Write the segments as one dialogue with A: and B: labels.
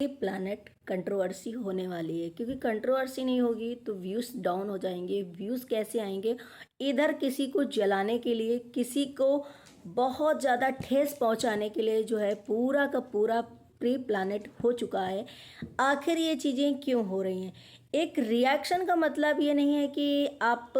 A: ये planet controversy होने वाली है, क्योंकि कंट्रोवर्सी नहीं होगी तो व्यूज़ डाउन हो जाएंगे। व्यूज़ कैसे आएंगे? इधर किसी को जलाने के लिए, किसी को बहुत ज़्यादा ठेस पहुंचाने के लिए जो है पूरा का पूरा प्री प्लानट हो चुका है। आखिर ये चीज़ें क्यों हो रही हैं? एक रिएक्शन का मतलब ये नहीं है कि आप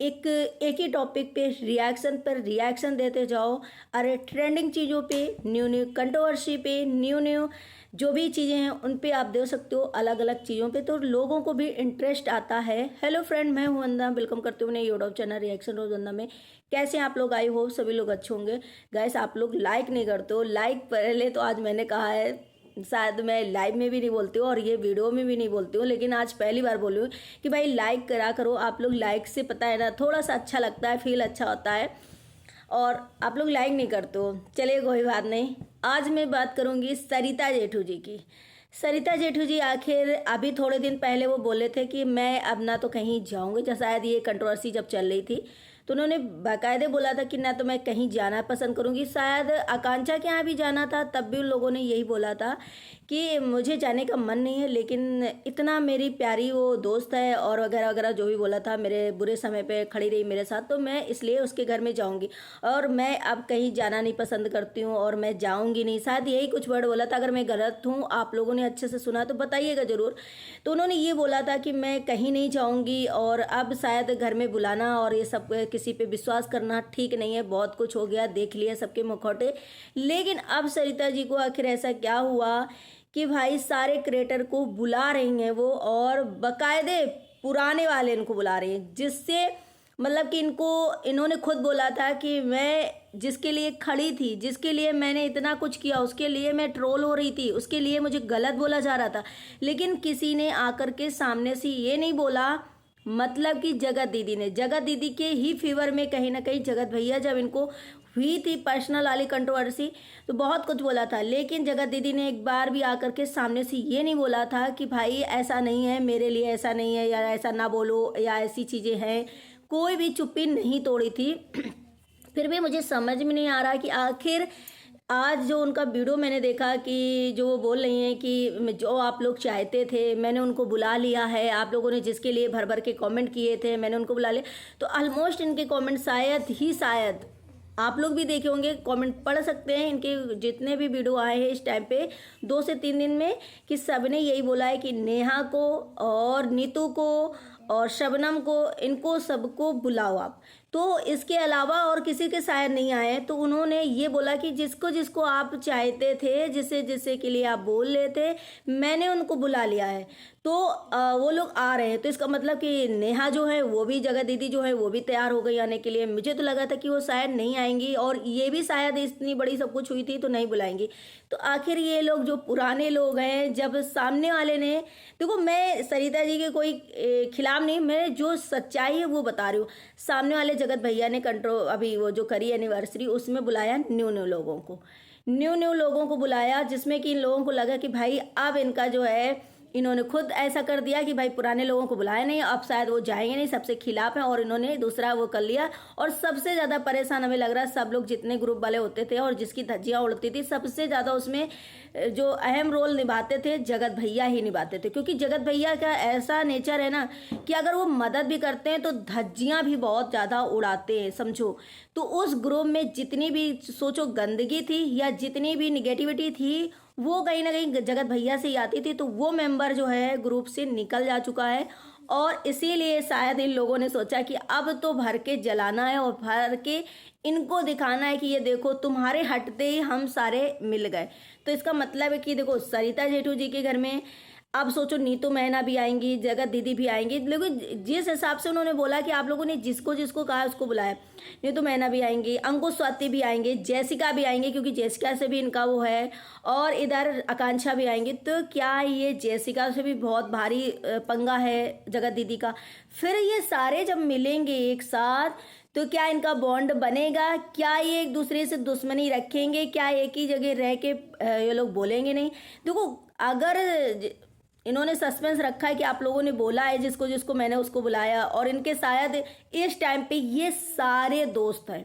A: एक ही टॉपिक पे रिएक्शन पर रिएक्शन देते जाओ। अरे ट्रेंडिंग चीज़ों पे, न्यू न्यू कंट्रोवर्सी पे, न्यू न्यू जो भी चीज़ें हैं उन पे आप दे सकते हो, अलग अलग चीज़ों पे, तो लोगों को भी इंटरेस्ट आता है। हेलो फ्रेंड, मैं हूं वंदना, वेलकम करती हूँ अपने यूट्यूब चैनल रिएक्शन रोज वंदना में। कैसे हैं आप लोग? आई होप सभी लोग अच्छे होंगे। गाइस, आप लोग लाइक नहीं करते हो। लाइक पहले तो आज मैंने कहा है, शायद मैं लाइव में भी नहीं बोलती हूँ और ये वीडियो में भी नहीं बोलती हूँ, लेकिन आज पहली बार बोली हूँ कि भाई लाइक करा करो। आप लोग लाइक से पता है ना, थोड़ा सा अच्छा लगता है, फील अच्छा होता है, और आप लोग लाइक नहीं करते हो। चलिए कोई बात नहीं। आज मैं बात करूंगी सरिता जेठू जी की। सरिता जेठू जी आखिर अभी थोड़े दिन पहले वो बोले थे कि मैं अब ना तो कहीं जाऊंगी, जब शायद ये कंट्रोवर्सी जब चल रही थी तो उन्होंने बाकायदे बोला था कि ना तो मैं कहीं जाना पसंद करूंगी। शायद आकांक्षा के यहाँ भी जाना था, तब भी उन लोगों ने यही बोला था कि मुझे जाने का मन नहीं है, लेकिन इतना मेरी प्यारी वो दोस्त है और वगैरह वगैरह जो भी बोला था, मेरे बुरे समय पे खड़ी रही मेरे साथ, तो मैं इसलिए उसके घर में जाऊंगी और मैं अब कहीं जाना नहीं पसंद करती हूँ और मैं जाऊंगी नहीं। शायद यही कुछ वर्ड बोला था। अगर मैं गलत हूँ, आप लोगों ने अच्छे से सुना तो बताइएगा ज़रूर। तो उन्होंने ये बोला था कि मैं कहीं नहीं जाऊंगी और अब शायद घर में बुलाना और ये सब किसी पे विश्वास करना ठीक नहीं है। बहुत कुछ हो गया, देख लिया सबके मुखौटे। लेकिन अब सरिता जी को आखिर ऐसा क्या हुआ कि भाई सारे क्रिएटर को बुला रही हैं वो, और बकायदे पुराने वाले इनको बुला रही हैं, जिससे मतलब कि इन्होंने खुद बोला था कि मैं जिसके लिए खड़ी थी, जिसके लिए मैंने इतना कुछ किया, उसके लिए मैं ट्रोल हो रही थी, उसके लिए मुझे गलत बोला जा रहा था, लेकिन किसी ने आकर के सामने से ये नहीं बोला। मतलब कि जगत दीदी के ही फेवर में कहीं ना कहीं जगत भैया जब इनको हुई थी पर्सनल वाली कंट्रोवर्सी तो बहुत कुछ बोला था, लेकिन जगत दीदी ने एक बार भी आकर के सामने से ये नहीं बोला था कि भाई ऐसा नहीं है, मेरे लिए ऐसा नहीं है, या ऐसा ना बोलो, या ऐसी चीज़ें हैं। कोई भी चुप्पी नहीं तोड़ी थी। फिर भी मुझे समझ में नहीं आ रहा कि आखिर आज जो उनका वीडियो मैंने देखा कि जो वो बोल रही हैं कि जो आप लोग चाहते थे मैंने उनको बुला लिया है, आप लोगों ने जिसके लिए भर भर के कमेंट किए थे मैंने उनको बुला लिया, तो ऑलमोस्ट इनके कमेंट शायद आप लोग भी देखे होंगे, कमेंट पढ़ सकते हैं इनके जितने भी वीडियो आए हैं इस टाइम पे 2 से 3 दिन में, कि सबने यही बोला है कि नेहा को और नीतू को और शबनम को, इनको सबको बुलाओ आप। तो इसके अलावा और किसी के शायद नहीं आए, तो उन्होंने ये बोला कि जिसको जिसको आप चाहते थे, जिसे जिसे के लिए आप बोल रहे थे, मैंने उनको बुला लिया है। तो वो लोग आ रहे हैं, तो इसका मतलब कि नेहा जो है वो भी, जगत दीदी जो है वो भी तैयार हो गई आने के लिए। मुझे तो लगा था कि वो शायद नहीं आएंगी, और ये भी शायद इतनी बड़ी सब कुछ हुई थी तो नहीं बुलाएंगी। तो आखिर ये लोग जो पुराने लोग हैं, जब सामने वाले ने, देखो मैं सरिता जी के कोई खिलाफ नहीं, मैं जो सच्चाई है वो बता रही हूँ। सामने वाले जगत भैया ने अभी वो जो करी एनिवर्सरी, उसमें बुलाया न्यू न्यू लोगों को बुलाया, जिसमें कि इन लोगों को लगा कि भाई अब इनका जो है, इन्होंने खुद ऐसा कर दिया कि भाई पुराने लोगों को बुलाया नहीं, अब शायद वो जाएंगे नहीं, सबसे खिलाफ हैं, और इन्होंने दूसरा वो कर लिया। और सबसे ज़्यादा परेशान हमें लग रहा है, सब लोग जितने ग्रुप वाले होते थे और जिसकी धज्जियाँ उड़ती थी, सबसे ज़्यादा उसमें जो अहम रोल निभाते थे जगत भैया ही निभाते थे, क्योंकि जगत भैया का ऐसा नेचर है ना कि अगर वो मदद भी करते हैं तो धज्जियाँ भी बहुत ज़्यादा उड़ाते हैं, समझो। तो उस ग्रुप में जितनी भी सोचो गंदगी थी या जितनी भी निगेटिविटी थी, वो कहीं ना कहीं जगत भैया से ही आती थी। तो वो मेंबर जो है ग्रुप से निकल जा चुका है, और इसीलिए शायद इन लोगों ने सोचा कि अब तो भर के जलाना है और भर के इनको दिखाना है कि ये देखो तुम्हारे हटते ही हम सारे मिल गए। तो इसका मतलब है कि देखो सरिता जेठू जी के घर में अब सोचो नीतू मैना भी आएंगी, जगत दीदी भी आएंगी, लेकिन जिस हिसाब से उन्होंने बोला कि आप लोगों ने जिसको जिसको कहा उसको बुलाया, नीतू मैना भी आएंगी, अंकुश स्वाति भी आएंगे, जैसिका भी आएंगे क्योंकि जैसिका से भी इनका वो है, और इधर आकांक्षा भी आएंगी। तो क्या ये जैसिका से भी बहुत भारी पंगा है जगत दीदी का? फिर ये सारे जब मिलेंगे एक साथ तो क्या इनका बॉन्ड बनेगा? क्या ये एक दूसरे से दुश्मनी रखेंगे? क्या एक ही जगह रह के ये लोग बोलेंगे नहीं? देखो, अगर इन्होंने सस्पेंस रखा है कि आप लोगों ने बोला है जिसको जिसको मैंने उसको बुलाया, और इनके शायद इस टाइम पे ये सारे दोस्त हैं,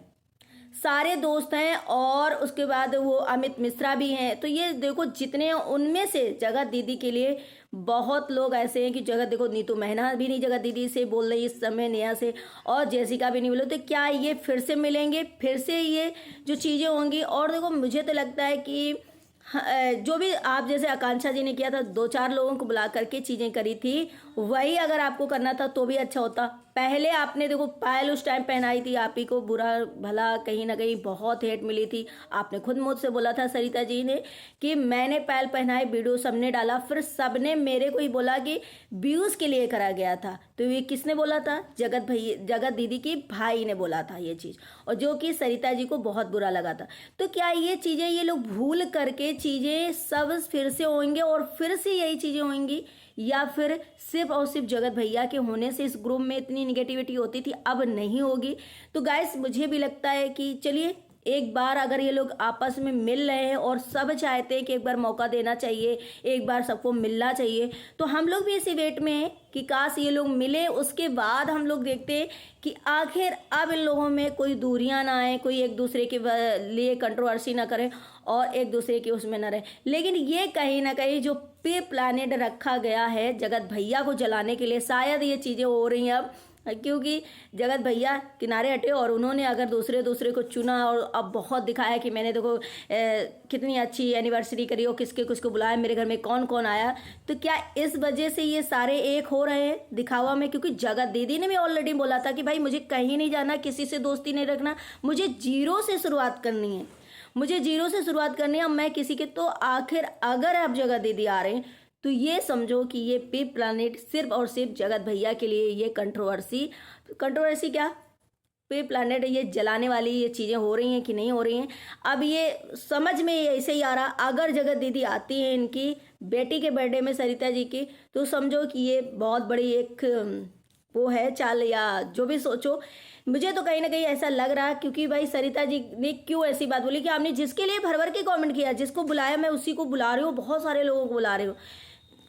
A: सारे दोस्त हैं और उसके बाद वो अमित मिश्रा भी हैं। तो ये देखो जितने उनमें से जगत दीदी के लिए बहुत लोग ऐसे हैं कि जगत देखो नीतू महना भी नहीं जगत दीदी से बोल रही इस समय नेहा से, और जेसिका भी नहीं बोले। तो क्या ये फिर से मिलेंगे, फिर से ये जो चीज़ें होंगी? और देखो मुझे तो लगता है कि जो भी आप जैसे आकांक्षा जी ने किया था, 2-4 लोगों को बुला करके चीज़ें करी थी, वही अगर आपको करना था तो भी अच्छा होता। पहले आपने देखो पायल उस टाइम पहनाई थी, आप ही को बुरा भला कहीं ना कहीं बहुत हेट मिली थी। आपने खुद मुझसे बोला था सरिता जी ने कि मैंने पायल पहनाई, वीडियो सबने डाला, फिर सबने मेरे को ही बोला कि व्यूज़ के लिए करा गया था। तो ये किसने बोला था? जगत दीदी की भाई ने बोला था ये चीज़, और जो कि सरिता जी को बहुत बुरा लगा था। तो क्या ये चीज़ें ये लोग भूल करके चीज़ें सब फिर से होंगे और फिर से यही चीज़ें होंगी, या फिर सिर्फ और सिर्फ जगत भैया के होने से इस ग्रुप में इतनी निगेटिविटी होती थी अब नहीं होगी? तो गाइस मुझे भी लगता है कि चलिए एक बार अगर ये लोग आपस में मिल रहे हैं और सब चाहते हैं कि एक बार मौका देना चाहिए, एक बार सबको मिलना चाहिए, तो हम लोग भी इसी वेट में हैं कि काश ये लोग मिले। उसके बाद हम लोग देखते हैं कि आखिर अब इन लोगों में कोई दूरियां ना आए, कोई एक दूसरे के लिए कंट्रोवर्सी ना करे और एक दूसरे के उसमें ना रहे। लेकिन ये कहीं ना कहीं जो पे प्लानेट रखा गया है जगत भैया को जलाने के लिए, शायद ये चीज़ें हो रही हैं अब, क्योंकि जगत भैया किनारे हटे और उन्होंने अगर दूसरे को चुना और अब बहुत दिखाया कि मैंने देखो कितनी अच्छी एनिवर्सरी करी हो, किसके किसको बुलाया, मेरे घर में कौन कौन आया। तो क्या इस वजह से ये सारे एक हो रहे हैं दिखावा में? क्योंकि जगत दीदी ने भी ऑलरेडी बोला था कि भाई मुझे कहीं नहीं जाना, किसी से दोस्ती नहीं रखना, मुझे जीरो से शुरुआत करनी है, मुझे जीरो से शुरुआत करनी है। अब मैं किसी के, तो आखिर अगर अब जगत दीदी आ रहे हैं तो ये समझो कि ये पे प्लानेट सिर्फ और सिर्फ जगत भैया के लिए ये कंट्रोवर्सी क्या, पे प्लानेट ये जलाने वाली ये चीज़ें हो रही हैं कि नहीं हो रही हैं? अब ये समझ में ऐसे ही आ रहा, अगर जगत दीदी आती हैं इनकी बेटी के बर्थडे में सरिता जी की, तो समझो कि ये बहुत बड़ी एक वो है चाल, या जो भी सोचो। मुझे तो कहीं ना कहीं ऐसा लग रहा है, क्योंकि भाई सरिता जी ने क्यों ऐसी बात बोली कि आपने जिसके लिए भर भर के कमेंट किया, जिसको बुलाया मैं उसी को बुला रही हूँ, बहुत सारे लोगों को बुला रही हूँ,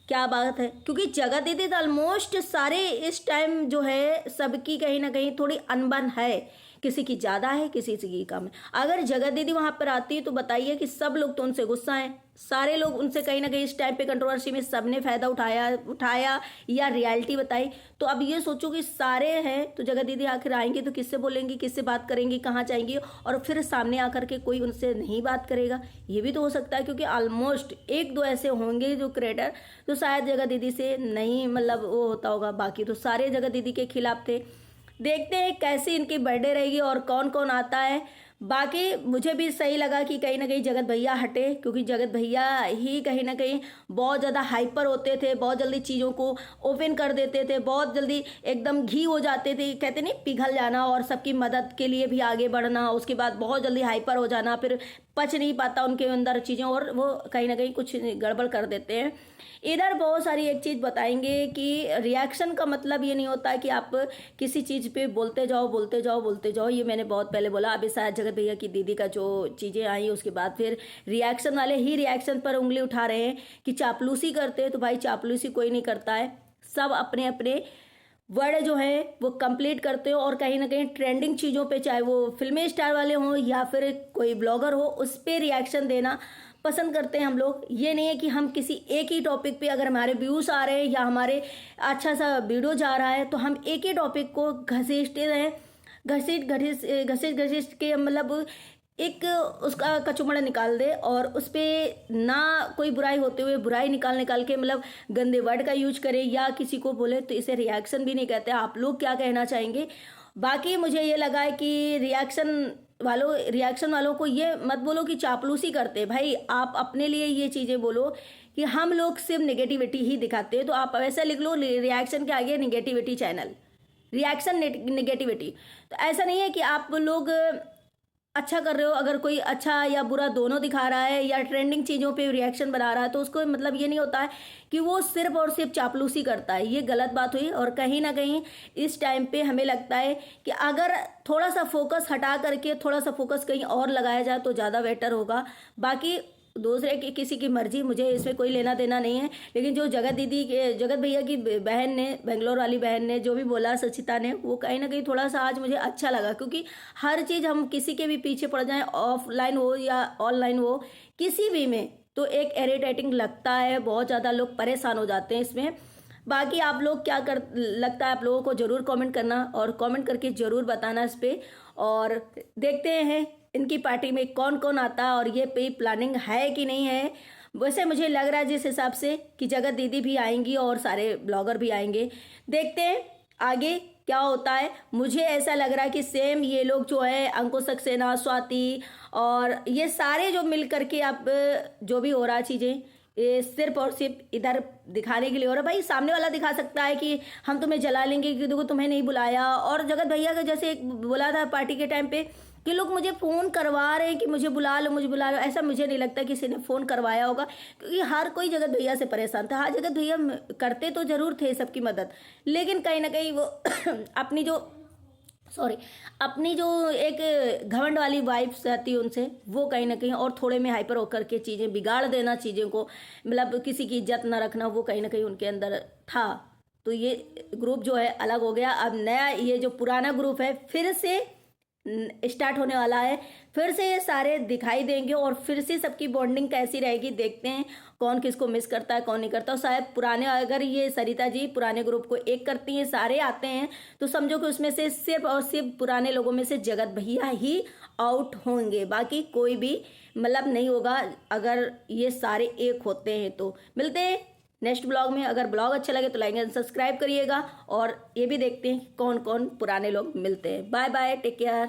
A: क्या बात है? क्योंकि जगत दीदी तो ऑलमोस्ट सारे इस टाइम जो है सबकी कहीं ना कहीं थोड़ी अनबन है, किसी की ज़्यादा है किसी की कम है। अगर जगत दीदी वहाँ पर आती है तो बताइए कि सब लोग तो उनसे गुस्सा हैं, सारे लोग उनसे कहीं ना कहीं इस टाइम पे कंट्रोवर्सी में सबने फ़ायदा उठाया या रियलिटी बताई। तो अब ये सोचो कि सारे हैं, तो जगत दीदी आखिर आएंगी तो किससे बोलेंगी, किससे बात करेंगी, कहाँ जाएंगी, और फिर सामने आकर के कोई उनसे नहीं बात करेगा? ये भी तो हो सकता है, क्योंकि ऑलमोस्ट 1-2 ऐसे होंगे जो क्रिएटर तो शायद जगत दीदी से नहीं मतलब वो होता होगा, बाकी तो सारे जगत दीदी के खिलाफ थे। देखते हैं कैसी इनकी बर्थडे रहेगी और कौन कौन आता है। बाकी मुझे भी सही लगा कि कहीं ना कहीं जगत भैया हटे, क्योंकि जगत भैया ही कहीं ना कहीं बहुत ज़्यादा हाइपर होते थे, बहुत जल्दी चीज़ों को ओपन कर देते थे, बहुत जल्दी एकदम घी हो जाते थे, कहते नहीं पिघल जाना और सबकी मदद के लिए भी आगे बढ़ना, उसके बाद बहुत जल्दी हाइपर हो जाना, फिर पच नहीं पाता उनके अंदर चीज़ें और वो कहीं ना कहीं कुछ गड़बड़ कर देते हैं। इधर बहुत सारी एक चीज़ बताएंगे कि रिएक्शन का मतलब ये नहीं होता है कि आप किसी चीज़ पे बोलते जाओ। ये मैंने बहुत पहले बोला। अभी शायद जगत भैया की दीदी का जो चीज़ें आई उसके बाद फिर रिएक्शन वाले ही रिएक्शन पर उंगली उठा रहे हैं कि चापलूसी करते हैं। तो भाई चापलूसी कोई नहीं करता है, सब अपने अपने वर्ड जो है वो कंप्लीट करते हो और कहीं ना कहीं ट्रेंडिंग चीज़ों पे, चाहे वो फिल्मी स्टार वाले हों या फिर कोई ब्लॉगर हो, उस पर रिएक्शन देना पसंद करते हैं हम लोग। ये नहीं है कि हम किसी एक ही टॉपिक पे अगर हमारे व्यूज़ आ रहे हैं या हमारे अच्छा सा वीडियो जा रहा है तो हम एक ही टॉपिक को घसीटते रहें, घसीट के मतलब एक उसका कचुमड़ा निकाल दे और उस पर ना कोई बुराई होते हुए बुराई निकाल के मतलब गंदे वर्ड का यूज करे या किसी को बोले, तो इसे रिएक्शन भी नहीं कहते। आप लोग क्या कहना चाहेंगे? बाकी मुझे ये लगा है कि रिएक्शन वालों को ये मत बोलो कि चापलूसी करते। भाई आप अपने लिए ये चीज़ें बोलो कि हम लोग सिर्फ नेगेटिविटी ही दिखाते हैं, तो आप वैसा लिख लो रिएक्शन के आगे नेगेटिविटी चैनल, रिएक्शन नेगेटिविटी। तो ऐसा नहीं है कि आप लोग अच्छा कर रहे हो, अगर कोई अच्छा या बुरा दोनों दिखा रहा है या ट्रेंडिंग चीज़ों पे रिएक्शन बना रहा है तो उसको मतलब ये नहीं होता है कि वो सिर्फ और सिर्फ चापलूसी करता है। ये गलत बात हुई और कहीं ना कहीं इस टाइम पे हमें लगता है कि अगर थोड़ा सा फोकस हटा करके थोड़ा सा फोकस कहीं और लगाया जाए तो ज़्यादा बेटर होगा। बाकी दूसरे की किसी की मर्जी, मुझे इसमें कोई लेना देना नहीं है। लेकिन जो जगत भैया की बहन ने, बेंगलोर वाली बहन ने जो भी बोला, सचिता ने, वो कहीं ना कहीं थोड़ा सा आज मुझे अच्छा लगा। क्योंकि हर चीज़ हम किसी के भी पीछे पड़ जाएं, ऑफलाइन हो या ऑनलाइन हो, किसी भी में तो एक इरिटेटिंग लगता है, बहुत ज़्यादा लोग परेशान हो जाते हैं इसमें। बाकी आप लोग क्या कर लगता है आप लोगों को, ज़रूर कमेंट करना और कमेंट करके ज़रूर बताना इस पे। और देखते हैं इनकी पार्टी में कौन कौन आता है और ये पे प्लानिंग है कि नहीं है। वैसे मुझे लग रहा है जिस हिसाब से कि जगत दीदी भी आएंगी और सारे ब्लॉगर भी आएंगे। देखते हैं आगे क्या होता है। मुझे ऐसा लग रहा है कि सेम ये लोग जो है, अंकुश सक्सेना, स्वाति और ये सारे जो मिल करके अब जो भी हो रहा चीज़ें, ये सिर्फ और सिर्फ इधर दिखाने के लिए हो रहा है। भाई सामने वाला दिखा सकता है कि हम तुम्हें जला लेंगे कि देखो तुम्हें नहीं बुलाया। और जगत भैया का जैसे एक बोला था पार्टी के टाइम पे कि लोग मुझे फ़ोन करवा रहे हैं कि मुझे बुला लो, मुझे बुला लो। ऐसा मुझे नहीं लगता किसी ने फ़ोन करवाया होगा, क्योंकि हर कोई जगत भैया से परेशान था। हाँ, जगत भैया करते तो ज़रूर थे सबकी मदद, लेकिन कहीं ना कहीं वो अपनी जो एक घमंड वाली वाइब्स आती है उनसे, वो कहीं ना कहीं और थोड़े में हाइपर होकर के चीज़ें बिगाड़ देना, चीज़ों को मतलब किसी की इज्जत ना रखना, वो कहीं ना कहीं उनके अंदर था। तो ये ग्रुप जो है अलग हो गया। अब नया ये जो पुराना ग्रुप है फिर से स्टार्ट होने वाला है। फिर से ये सारे दिखाई देंगे और फिर से सबकी बॉन्डिंग कैसी रहेगी, देखते हैं कौन किसको मिस करता है, कौन नहीं करता। और शायद पुराने, अगर ये सरिता जी पुराने ग्रुप को एक करती हैं, सारे आते हैं, तो समझो कि उसमें से सिर्फ और सिर्फ पुराने लोगों में से जगत भैया ही आउट होंगे, बाकी कोई भी मतलब नहीं होगा अगर ये सारे एक होते हैं। तो मिलते हैं नेक्स्ट ब्लॉग में। अगर ब्लॉग अच्छा लगे तो लाइक एंड सब्सक्राइब करिएगा और ये भी देखते हैं कौन कौन पुराने लोग मिलते हैं। Bye bye, take care.